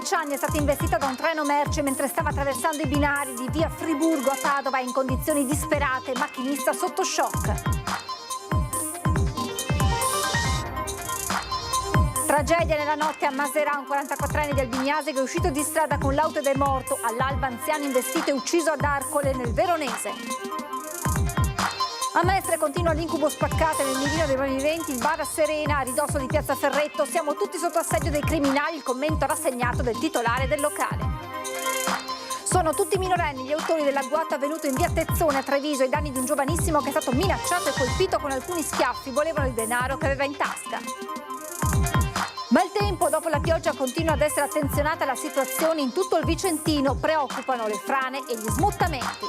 12 anni è stata investita da un treno merci mentre stava attraversando i binari di via Friburgo a Padova in condizioni disperate, macchinista sotto shock. Tragedia nella notte a Maserà, un 44enne di Albignase che è uscito di strada con l'auto ed è morto. All'alba anziano investito e ucciso ad Arcole nel Veronese. A Mestre continua l'incubo spaccato nel mirino dei viventi, il bar Serena a ridosso di Piazza Ferretto. Siamo tutti sotto assedio dei criminali, il commento rassegnato del titolare del locale. Sono tutti minorenni gli autori dell'agguato avvenuto in via Tezzone a Treviso ai danni di un giovanissimo che è stato minacciato e colpito con alcuni schiaffi. Volevano il denaro che aveva in tasca. Ma il tempo, dopo la pioggia, continua ad essere attenzionata la situazione in tutto il Vicentino. Preoccupano le frane e gli smottamenti.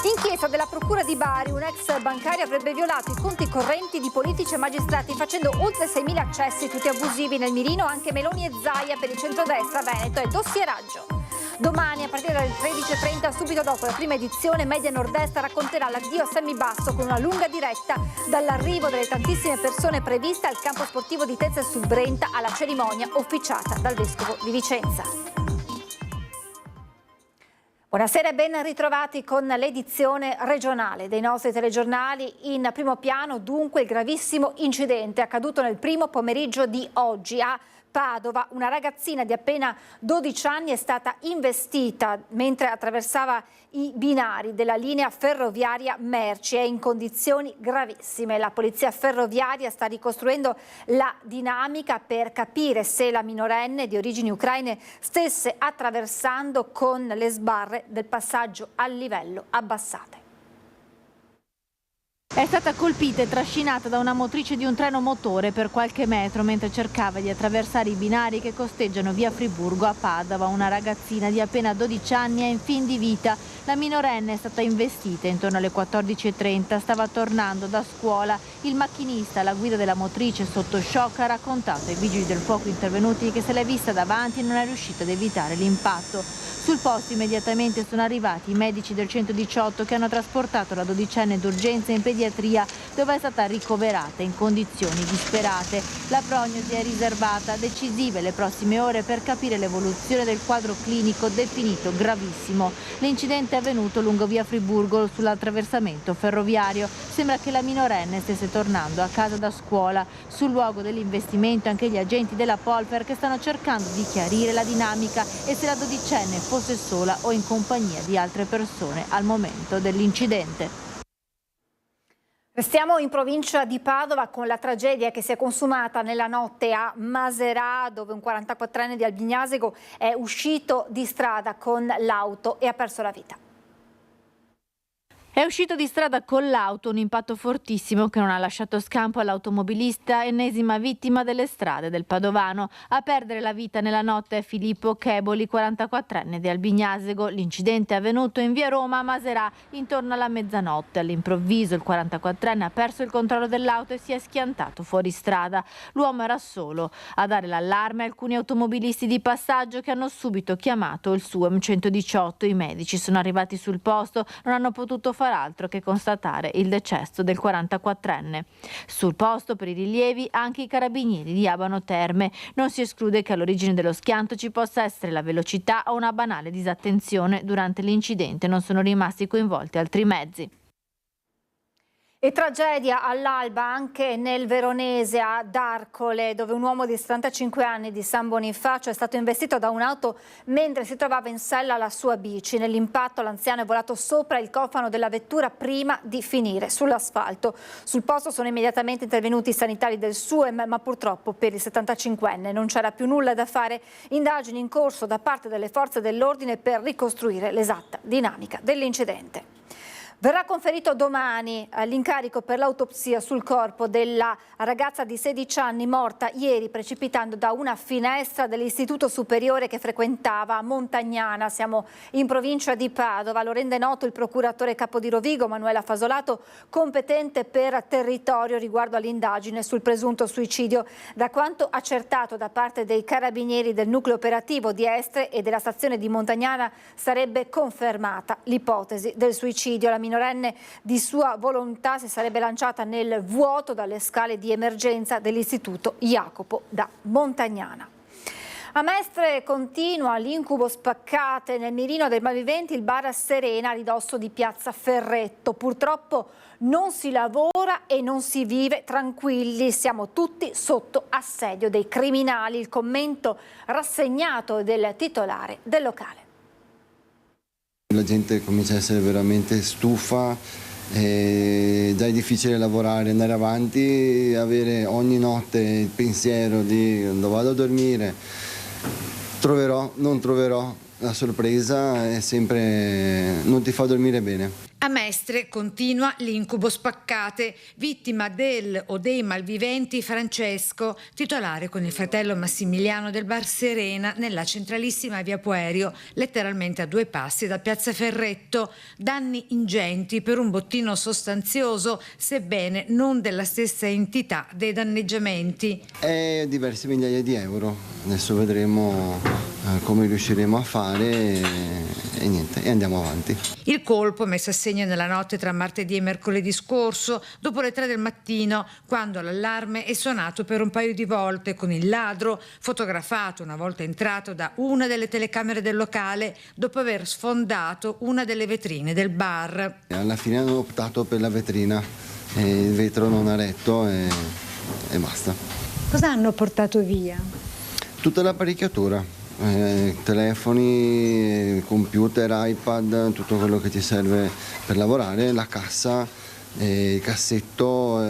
Inchiesta della Procura di Bari, un ex bancario avrebbe violato i conti correnti di politici e magistrati facendo oltre 6.000 accessi, tutti abusivi. Nel mirino anche Meloni e Zaia per il centrodestra veneto e dossieraggio. Domani a partire dalle 13.30, subito dopo la prima edizione, Media Nord-Est racconterà l'addio a Semmibasso con una lunga diretta dall'arrivo delle tantissime persone previste al campo sportivo di Tezze sul Brenta alla cerimonia officiata dal Vescovo di Vicenza. Buonasera e ben ritrovati con l'edizione regionale dei nostri telegiornali. In primo piano dunque il gravissimo incidente accaduto nel primo pomeriggio di oggi a Padova. Una ragazzina di appena 12 anni è stata investita mentre attraversava i binari della linea ferroviaria merci. È in condizioni gravissime. La polizia ferroviaria sta ricostruendo la dinamica per capire se la minorenne di origini ucraine stesse attraversando con le sbarre del passaggio a livello abbassate. È stata colpita e trascinata da una motrice di un treno motore per qualche metro mentre cercava di attraversare i binari che costeggiano via Friburgo a Padova. Una ragazzina di appena 12 anni è in fin di vita. La minorenne è stata investita intorno alle 14.30, stava tornando da scuola. Il macchinista alla guida della motrice sotto shock ha raccontato ai vigili del fuoco intervenuti che se l'è vista davanti e non è riuscita ad evitare l'impatto. Sul posto immediatamente sono arrivati i medici del 118 che hanno trasportato la dodicenne d'urgenza in pediatria dove è stata ricoverata in condizioni disperate. La prognosi è riservata, decisive le prossime ore per capire l'evoluzione del quadro clinico definito gravissimo. L'incidente è avvenuto lungo via Friburgo sull'attraversamento ferroviario. Sembra che la minorenne stesse tornando a casa da scuola. Sul luogo dell'investimento anche gli agenti della Polfer che stanno cercando di chiarire la dinamica e se la dodicenne fosse sola o in compagnia di altre persone al momento dell'incidente. Restiamo in provincia di Padova con la tragedia che si è consumata nella notte a Maserà, dove un 44enne di Albignasego è uscito di strada con l'auto e ha perso la vita. È uscito di strada con l'auto, un impatto fortissimo che non ha lasciato scampo all'automobilista, ennesima vittima delle strade del Padovano. A perdere la vita nella notte è Filippo Cheboli, 44enne di Albignasego. L'incidente è avvenuto in via Roma a Maserà intorno alla mezzanotte. All'improvviso il 44enne ha perso il controllo dell'auto e si è schiantato fuori strada. L'uomo era solo. A dare l'allarme alcuni automobilisti di passaggio che hanno subito chiamato il SUEM 118. I medici sono arrivati sul posto, non hanno potuto far altro che constatare il decesso del 44enne. Sul posto per i rilievi anche i carabinieri di Abano Terme. Non si esclude che all'origine dello schianto ci possa essere la velocità o una banale disattenzione. Durante l'incidente non sono rimasti coinvolti altri mezzi. E tragedia all'alba anche nel Veronese ad Arcole, dove un uomo di 75 anni di San Bonifacio è stato investito da un'auto mentre si trovava in sella alla sua bici. Nell'impatto l'anziano è volato sopra il cofano della vettura prima di finire sull'asfalto. Sul posto sono immediatamente intervenuti i sanitari del SUEM, ma purtroppo per il 75enne non c'era più nulla da fare. Indagini in corso da parte delle forze dell'ordine per ricostruire l'esatta dinamica dell'incidente. Verrà conferito domani l'incarico per l'autopsia sul corpo della ragazza di 16 anni morta ieri precipitando da una finestra dell'istituto superiore che frequentava a Montagnana. Siamo in provincia di Padova, lo rende noto il procuratore capo di Rovigo Manuela Fasolato, competente per territorio riguardo all'indagine sul presunto suicidio. Da quanto accertato da parte dei carabinieri del nucleo operativo di Estre e della stazione di Montagnana sarebbe confermata l'ipotesi del suicidio. La minorenne di sua volontà si sarebbe lanciata nel vuoto dalle scale di emergenza dell'istituto Jacopo da Montagnana. A Mestre continua l'incubo Spaccate. Nel mirino dei malviventi il bar Serena a ridosso di piazza Ferretto. Purtroppo non si lavora e non si vive tranquilli, siamo tutti sotto assedio dei criminali. Il commento rassegnato del titolare del locale. La gente comincia a essere veramente stufa, già è difficile lavorare, andare avanti, avere ogni notte il pensiero di quando vado a dormire, troverò, non troverò, la sorpresa è sempre, non ti fa dormire bene. A Mestre continua l'incubo Spaccate, vittima del o dei malviventi Francesco, titolare con il fratello Massimiliano del bar Serena nella centralissima via Puerio, letteralmente a 2 passi da piazza Ferretto. Danni ingenti per un bottino sostanzioso, sebbene non della stessa entità dei danneggiamenti. È diverse migliaia di euro, adesso vedremo come riusciremo a fare e niente, e andiamo avanti. Il colpo messo a segno nella notte tra martedì e mercoledì scorso, dopo le 3 del mattino, quando l'allarme è suonato per un paio di volte, con il ladro fotografato una volta entrato da una delle telecamere del locale dopo aver sfondato una delle vetrine del bar. Alla fine hanno optato per la vetrina, il vetro non ha retto e basta. Cosa hanno portato via? Tutta l'apparecchiatura. Telefoni, computer, iPad, tutto quello che ti serve per lavorare, la cassa, il cassetto,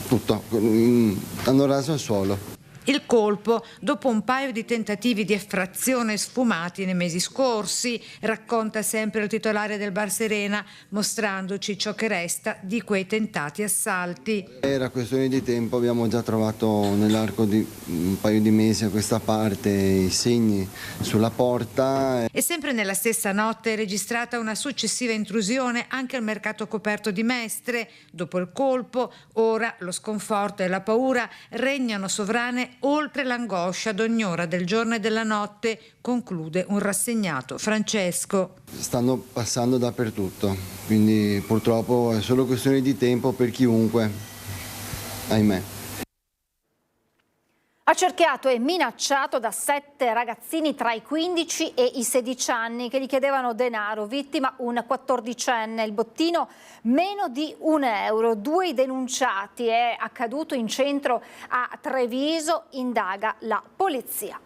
tutto, hanno raso al suolo. Il colpo dopo un paio di tentativi di effrazione sfumati nei mesi scorsi, racconta sempre il titolare del bar Serena, mostrandoci ciò che resta di quei tentati assalti. Era questione di tempo, abbiamo già trovato nell'arco di un paio di mesi a questa parte i segni sulla porta. E sempre nella stessa notte è registrata una successiva intrusione anche al mercato coperto di Mestre. Dopo il colpo, ora lo sconforto e la paura regnano sovrane oltre l'angoscia d'ogni ora del giorno e della notte, conclude un rassegnato Francesco. Stanno passando dappertutto, quindi purtroppo è solo questione di tempo per chiunque, ahimè. Accerchiato e minacciato da 7 ragazzini tra i 15 e i 16 anni che gli chiedevano denaro, vittima un 14enne, il bottino meno di €1. 2 i denunciati, è accaduto in centro a Treviso, indaga la polizia.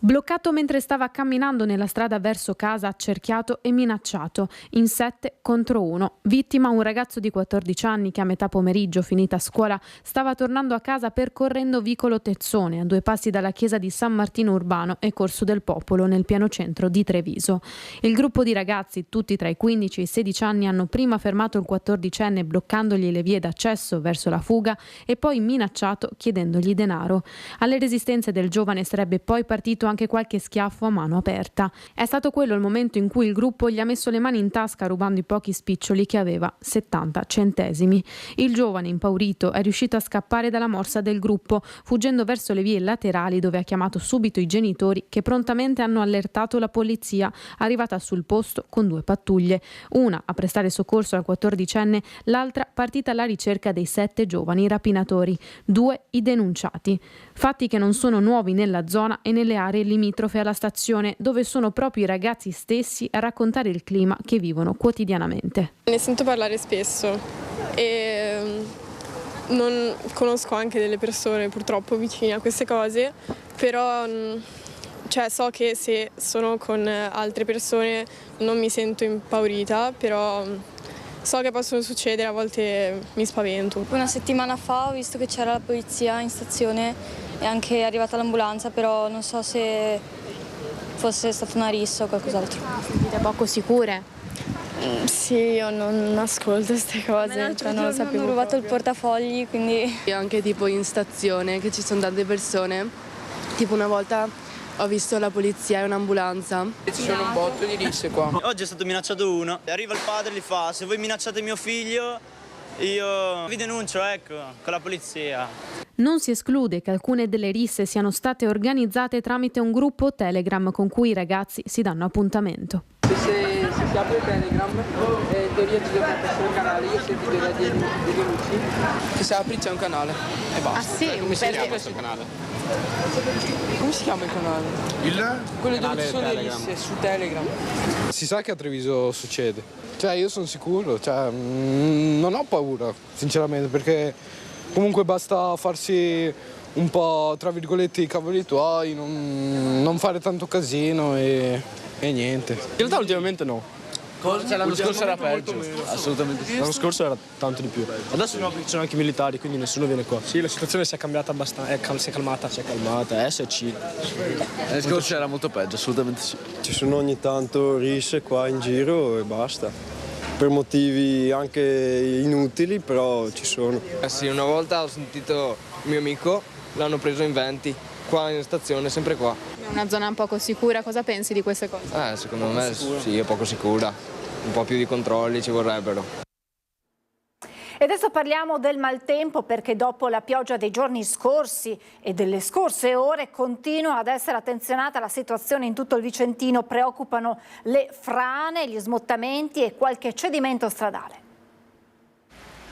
Bloccato mentre stava camminando nella strada verso casa, accerchiato e minacciato, in 7 contro 1. Vittima un ragazzo di 14 anni che a metà pomeriggio, finita a scuola, stava tornando a casa percorrendo vicolo Tezzone, a 2 passi dalla chiesa di San Martino Urbano e Corso del Popolo, nel pieno centro di Treviso. Il gruppo di ragazzi, tutti tra i 15 e i 16 anni, hanno prima fermato il 14enne bloccandogli le vie d'accesso verso la fuga e poi minacciato chiedendogli denaro. Alle resistenze del giovane sarebbe poi partito anche qualche schiaffo a mano aperta. È stato quello il momento in cui il gruppo gli ha messo le mani in tasca rubando i pochi spiccioli che aveva, 70 centesimi. Il giovane, impaurito, è riuscito a scappare dalla morsa del gruppo, fuggendo verso le vie laterali dove ha chiamato subito i genitori che prontamente hanno allertato la polizia, arrivata sul posto con 2 pattuglie. Una a prestare soccorso al 14enne, l'altra partita alla ricerca dei 7 giovani rapinatori, 2 i denunciati. Fatti che non sono nuovi nella zona e nelle aree limitrofe alla stazione, dove sono proprio i ragazzi stessi a raccontare il clima che vivono quotidianamente. Ne sento parlare spesso e non conosco anche delle persone purtroppo vicine a queste cose, però so che se sono con altre persone non mi sento impaurita, però so che possono succedere, a volte mi spavento. Una settimana fa ho visto che c'era la polizia in stazione e anche è arrivata l'ambulanza, però non so se fosse stata una rissa o qualcos'altro. Sentite poco sicure? Sì, io non ascolto queste cose, non lo sapevo. Hanno rubato il portafogli, quindi... Anche tipo in stazione, che ci sono tante persone, tipo una volta ho visto la polizia e un'ambulanza. Ci sono un botto di risse qua. Oggi è stato minacciato uno, arriva il padre e gli fa: se voi minacciate mio figlio io vi denuncio, ecco, con la polizia. Non si esclude che alcune delle risse siano state organizzate tramite un gruppo Telegram con cui i ragazzi si danno appuntamento. Se si apre il Telegram, in teoria ci dovrebbe essere un canale, io ho sentito da delle luci, che se apri c'è un canale e basta. Ah sì? Come si chiama questo canale? Come si chiama il canale? Quello dove ci sono le liste su Telegram. Si sa che a Treviso succede, cioè io sono sicuro, cioè, non ho paura sinceramente, perché comunque basta farsi un po' tra virgolette i cavoli tuoi, non fare tanto casino e niente. In realtà ultimamente no. Cioè, l'anno scorso era peggio, assolutamente sì. L'anno scorso era tanto di più. Adesso ci sono anche i militari, quindi nessuno viene qua. Sì, la situazione si è cambiata abbastanza, si è calmata. Si è calmata, adesso è chill. L'anno scorso era molto peggio, assolutamente sì. Ci sono ogni tanto risse qua in giro e basta. Per motivi anche inutili, però ci sono. Sì, una volta ho sentito il mio amico, l'hanno preso in 20, qua in stazione, sempre qua. È una zona poco sicura, cosa pensi di queste cose? Secondo me sì, è poco sicura. Un po' più di controlli ci vorrebbero. E adesso parliamo del maltempo, perché dopo la pioggia dei giorni scorsi e delle scorse ore continua ad essere attenzionata la situazione in tutto il Vicentino. Preoccupano le frane, gli smottamenti e qualche cedimento stradale.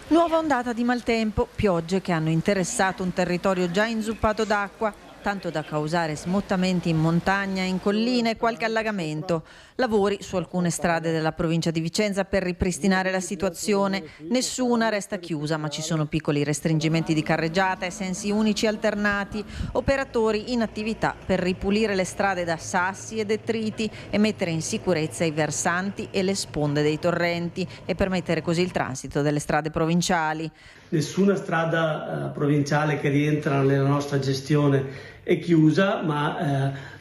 Nuova ondata di maltempo, piogge che hanno interessato un territorio già inzuppato d'acqua, tanto da causare smottamenti in montagna, in collina e qualche allagamento. Lavori su alcune strade della provincia di Vicenza per ripristinare la situazione. Nessuna resta chiusa, ma ci sono piccoli restringimenti di carreggiata e sensi unici alternati. Operatori in attività per ripulire le strade da sassi e detriti e mettere in sicurezza i versanti e le sponde dei torrenti e permettere così il transito delle strade provinciali. Nessuna strada provinciale che rientra nella nostra gestione è chiusa, ma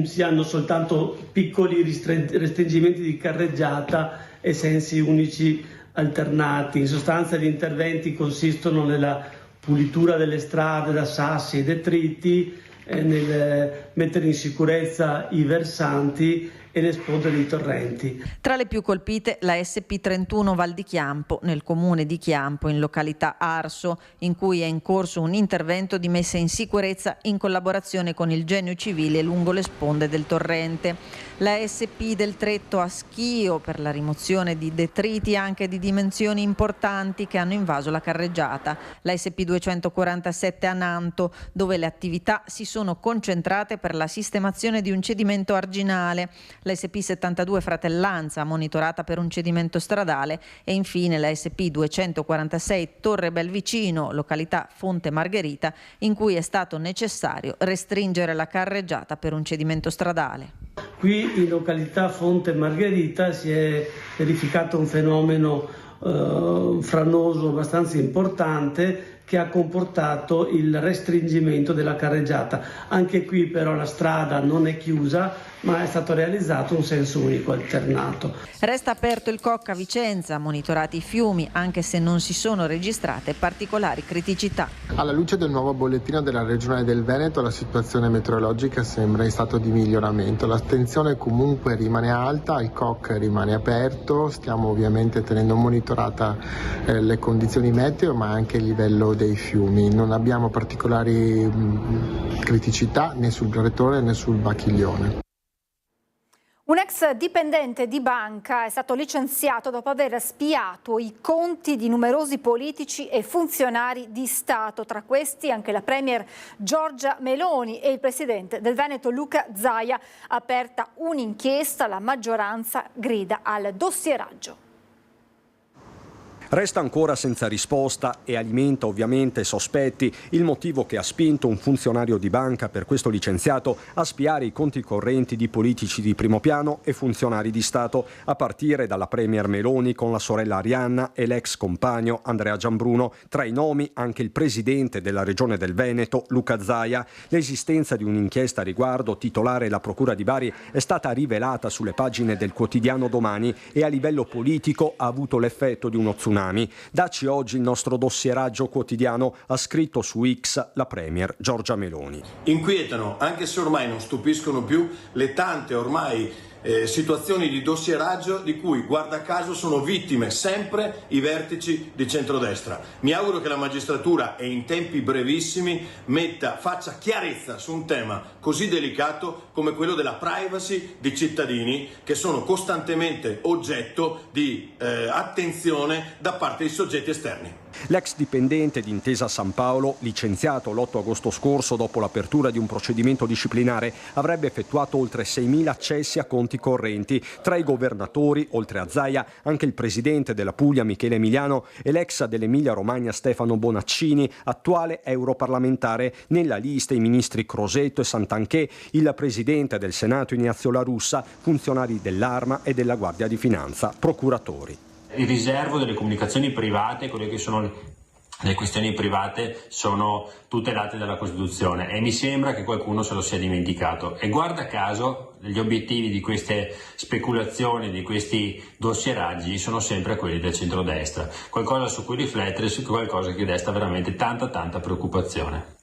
si hanno soltanto piccoli restringimenti di carreggiata e sensi unici alternati. In sostanza gli interventi consistono nella pulitura delle strade da sassi e detriti, nel mettere in sicurezza i versanti e le sponde dei torrenti. Tra le più colpite la SP31 Val di Chiampo, nel comune di Chiampo, in località Arso, in cui è in corso un intervento di messa in sicurezza in collaborazione con il Genio Civile lungo le sponde del torrente. La SP del Tretto a Schio per la rimozione di detriti anche di dimensioni importanti che hanno invaso la carreggiata. La SP 247 a Nanto, dove le attività si sono concentrate per la sistemazione di un cedimento arginale. La SP 72 Fratellanza, monitorata per un cedimento stradale, e infine la SP 246 Torre Belvicino, località Fonte Margherita, in cui è stato necessario restringere la carreggiata per un cedimento stradale. Qui in località Fonte Margherita si è verificato un fenomeno franoso abbastanza importante che ha comportato il restringimento della carreggiata. Anche qui però la strada non è chiusa, ma è stato realizzato un senso unico alternato. Resta aperto il Cocca Vicenza, monitorati i fiumi, anche se non si sono registrate particolari criticità. Alla luce del nuovo bollettino della Regione del Veneto, la situazione meteorologica sembra in stato di miglioramento. L'attenzione comunque rimane alta, il COC rimane aperto, stiamo ovviamente tenendo monitorata le condizioni meteo, ma anche il livello dei fiumi. Non abbiamo particolari criticità né sul Retore né sul Bacchiglione. Un ex dipendente di banca è stato licenziato dopo aver spiato i conti di numerosi politici e funzionari di Stato, tra questi anche la premier Giorgia Meloni e il presidente del Veneto Luca Zaia. Aperta un'inchiesta, la maggioranza grida al dossieraggio. Resta ancora senza risposta e alimenta ovviamente sospetti il motivo che ha spinto un funzionario di banca per questo licenziato a spiare i conti correnti di politici di primo piano e funzionari di Stato, a partire dalla premier Meloni con la sorella Arianna e l'ex compagno Andrea Giambruno. Tra i nomi anche il presidente della Regione del Veneto Luca Zaia. L'esistenza di un'inchiesta a riguardo, titolare la Procura di Bari, è stata rivelata sulle pagine del quotidiano Domani e a livello politico ha avuto l'effetto di uno tsunami. Dacci oggi il nostro dossieraggio quotidiano, ha scritto su X la premier Giorgia Meloni. Inquietano, anche se ormai non stupiscono più, le tante ormai situazioni di dossieraggio di cui, guarda caso, sono vittime sempre i vertici di centrodestra. Mi auguro che la magistratura, e in tempi brevissimi, faccia chiarezza su un tema così delicato come quello della privacy di cittadini che sono costantemente oggetto di attenzione da parte di soggetti esterni. L'ex dipendente di Intesa San Paolo, licenziato l'8 agosto scorso dopo l'apertura di un procedimento disciplinare, avrebbe effettuato oltre 6.000 accessi a conti correnti. Tra i governatori, oltre a Zaia, anche il presidente della Puglia Michele Emiliano e l'ex dell'Emilia Romagna Stefano Bonaccini, attuale europarlamentare. Nella lista i ministri Crosetto e Santanchè, il presidente del Senato Ignazio La Russa, funzionari dell'Arma e della Guardia di Finanza, procuratori. Il riservo delle comunicazioni private, quelle che sono le questioni private, sono tutelate dalla Costituzione e mi sembra che qualcuno se lo sia dimenticato. E guarda caso gli obiettivi di queste speculazioni, di questi dossieraggi sono sempre quelli del centrodestra. Qualcosa su cui riflettere, su qualcosa che desta veramente tanta preoccupazione.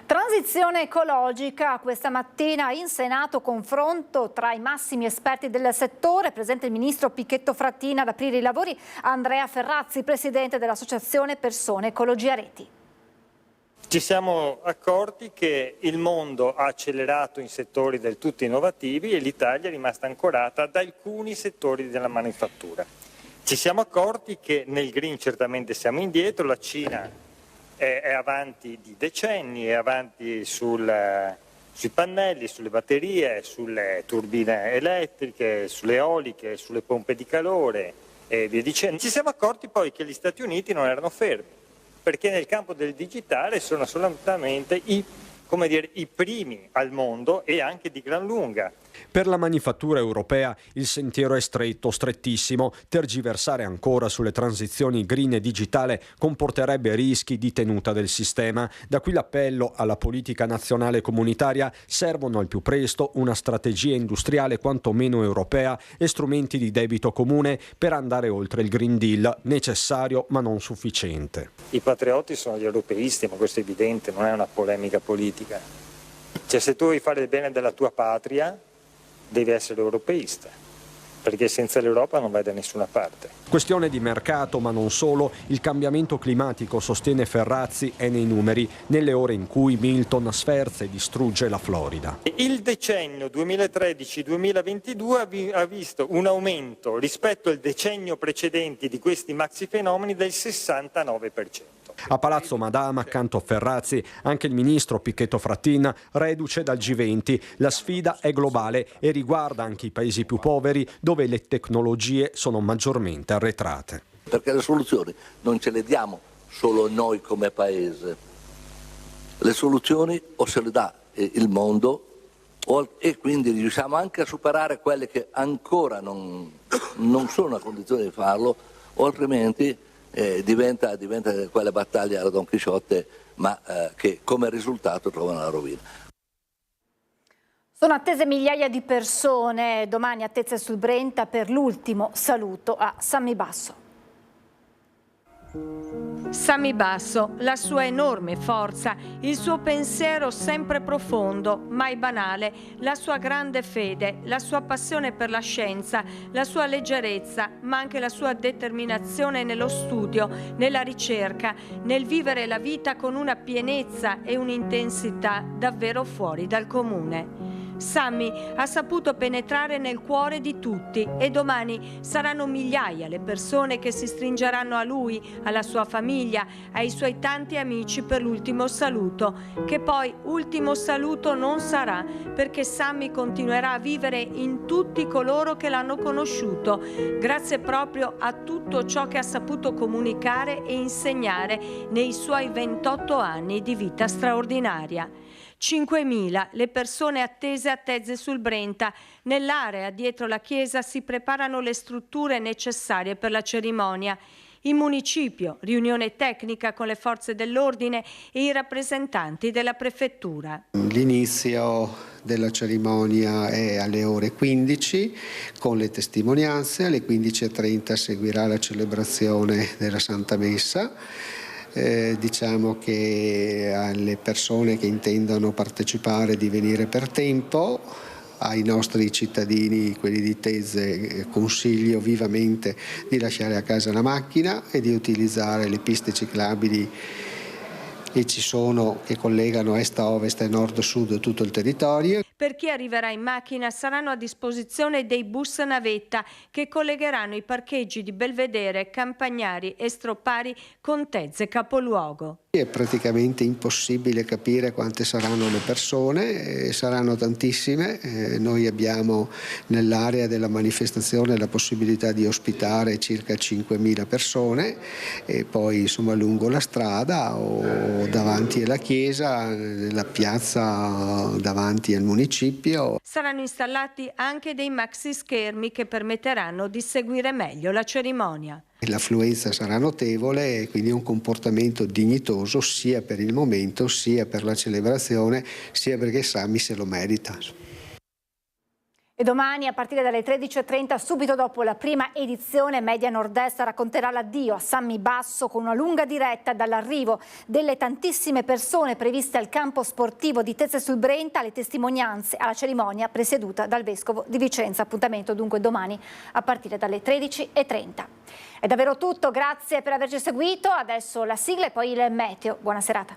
Transizione ecologica, questa mattina in Senato confronto tra i massimi esperti del settore, presente il ministro Pichetto Fratin. Ad aprire i lavori Andrea Ferrazzi, presidente dell'associazione Persone Ecologia Reti. Ci siamo accorti che il mondo ha accelerato in settori del tutto innovativi e l'Italia è rimasta ancorata ad alcuni settori della manifattura. Ci siamo accorti che nel green certamente siamo indietro, la Cina è avanti di decenni, è avanti sui pannelli, sulle batterie, sulle turbine elettriche, sulle eoliche, sulle pompe di calore e via dicendo. Ci siamo accorti poi che gli Stati Uniti non erano fermi, perché nel campo del digitale sono solamente i primi al mondo e anche di gran lunga. Per la manifattura europea il sentiero è stretto, strettissimo. Tergiversare ancora sulle transizioni green e digitale comporterebbe rischi di tenuta del sistema. Da qui l'appello alla politica nazionale comunitaria: servono al più presto una strategia industriale quantomeno europea e strumenti di debito comune per andare oltre il Green Deal, necessario ma non sufficiente. I patrioti sono gli europeisti, ma questo è evidente, non è una polemica politica. Cioè, se tu vuoi fare il bene della tua patria, devi essere europeista, perché senza l'Europa non vai da nessuna parte. Questione di mercato, ma non solo. Il cambiamento climatico, sostiene Ferrazzi, è nei numeri, nelle ore in cui Milton sferza e distrugge la Florida. Il decennio 2013-2022 ha visto un aumento rispetto al decennio precedente di questi maxi fenomeni del 69%. A Palazzo Madama, accanto a Ferrazzi, anche il ministro Pichetto Fratin, reduce dal G20. La sfida è globale e riguarda anche i paesi più poveri, dove le tecnologie sono maggiormente arretrate. Perché le soluzioni non ce le diamo solo noi come paese. Le soluzioni o se le dà il mondo e quindi riusciamo anche a superare quelle che ancora non sono a condizione di farlo, o altrimenti diventa quella battaglia alla Don Chisciotte, ma che come risultato trovano la rovina. Sono attese migliaia di persone domani a Tezze sul Brenta per l'ultimo saluto a Sammy Basso. Sammy Basso, la sua enorme forza, il suo pensiero sempre profondo, mai banale, la sua grande fede, la sua passione per la scienza, la sua leggerezza, ma anche la sua determinazione nello studio, nella ricerca, nel vivere la vita con una pienezza e un'intensità davvero fuori dal comune. Sammy ha saputo penetrare nel cuore di tutti e domani saranno migliaia le persone che si stringeranno a lui, alla sua famiglia, ai suoi tanti amici per l'ultimo saluto, che poi ultimo saluto non sarà, perché Sammy continuerà a vivere in tutti coloro che l'hanno conosciuto, grazie proprio a tutto ciò che ha saputo comunicare e insegnare nei suoi 28 anni di vita straordinaria. 5.000 le persone attese a Tezze sul Brenta. Nell'area dietro la chiesa si preparano le strutture necessarie per la cerimonia. In municipio, riunione tecnica con le forze dell'ordine e i rappresentanti della prefettura. L'inizio della cerimonia è alle ore 15 con le testimonianze, alle 15:30 seguirà la celebrazione della Santa Messa. Diciamo che alle persone che intendono partecipare di venire per tempo, ai nostri cittadini, quelli di Tezze, consiglio vivamente di lasciare a casa la macchina e di utilizzare le piste ciclabili che ci sono, che collegano est a ovest e nord a sud tutto il territorio. Per chi arriverà in macchina saranno a disposizione dei bus navetta che collegheranno i parcheggi di Belvedere, Campagnari e Stroppari con Tezze capoluogo. È praticamente impossibile capire quante saranno le persone, saranno tantissime. Noi abbiamo nell'area della manifestazione la possibilità di ospitare circa 5.000 persone e poi insomma lungo la strada o davanti alla chiesa, nella piazza davanti al municipio. Saranno installati anche dei maxi schermi che permetteranno di seguire meglio la cerimonia. L'affluenza sarà notevole e quindi un comportamento dignitoso sia per il momento, sia per la celebrazione, sia perché Sammy se lo merita. E domani a partire dalle 13:30, subito dopo la prima edizione, Media Nord-Est racconterà l'addio a Sammy Basso con una lunga diretta dall'arrivo delle tantissime persone previste al campo sportivo di Tezze sul Brenta, alle testimonianze alla cerimonia presieduta dal Vescovo di Vicenza. Appuntamento dunque domani a partire dalle 13:30. È davvero tutto, grazie per averci seguito, adesso la sigla e poi il meteo. Buona serata.